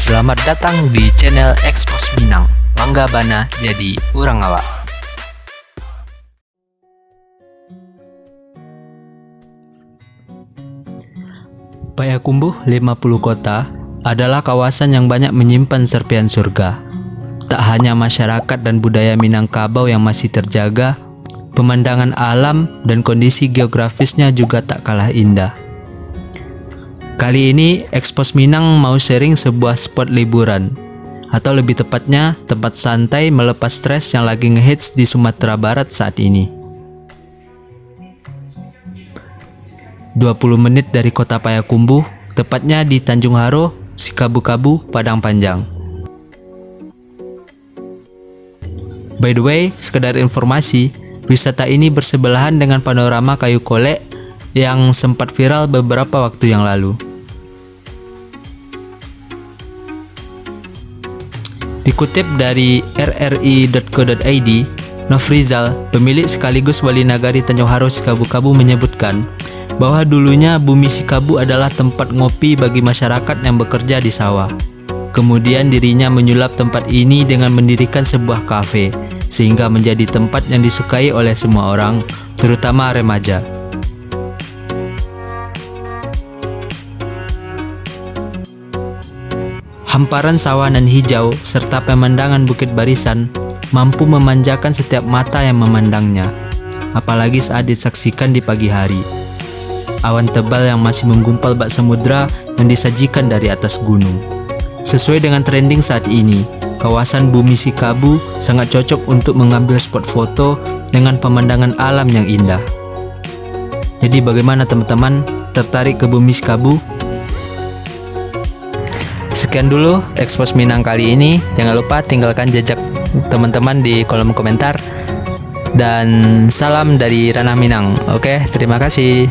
Selamat datang di channel Expos Minang. Mangga bana jadi urang awak. Payakumbuh 50 Kota adalah kawasan yang banyak menyimpan serpihan surga. Tak hanya masyarakat dan budaya Minangkabau yang masih terjaga, pemandangan alam dan kondisi geografisnya juga tak kalah indah. Kali ini Expos Minang mau sharing sebuah spot liburan, atau lebih tepatnya tempat santai melepas stres yang lagi ngehits di Sumatera Barat saat ini. 20 menit dari kota Payakumbuh, tepatnya di Tanjung Haro, Sikabu-Kabu, Padang Panjang. By the way, sekedar informasi, wisata ini bersebelahan dengan panorama kayu kolek yang sempat viral beberapa waktu yang lalu. Dikutip dari rri.co.id, Nofrizal, pemilik sekaligus wali nagari Tanjung Haro Sikabu-Kabu menyebutkan bahwa dulunya bumi Sikabu adalah tempat ngopi bagi masyarakat yang bekerja di sawah. Kemudian dirinya menyulap tempat ini dengan mendirikan sebuah kafe, sehingga menjadi tempat yang disukai oleh semua orang, terutama remaja. Hamparan sawanan hijau serta pemandangan Bukit Barisan mampu memanjakan setiap mata yang memandangnya, apalagi saat disaksikan di pagi hari. Awan tebal yang masih menggumpal bak samudra yang disajikan dari atas gunung. Sesuai dengan trending saat ini, kawasan Bumi Sikabu sangat cocok untuk mengambil spot foto dengan pemandangan alam yang indah. Jadi bagaimana teman-teman, tertarik ke Bumi Sikabu? Sekian dulu Expos Minang kali ini. Jangan lupa tinggalkan jejak teman-teman di kolom komentar. Dan salam dari Ranah Minang. Oke, terima kasih.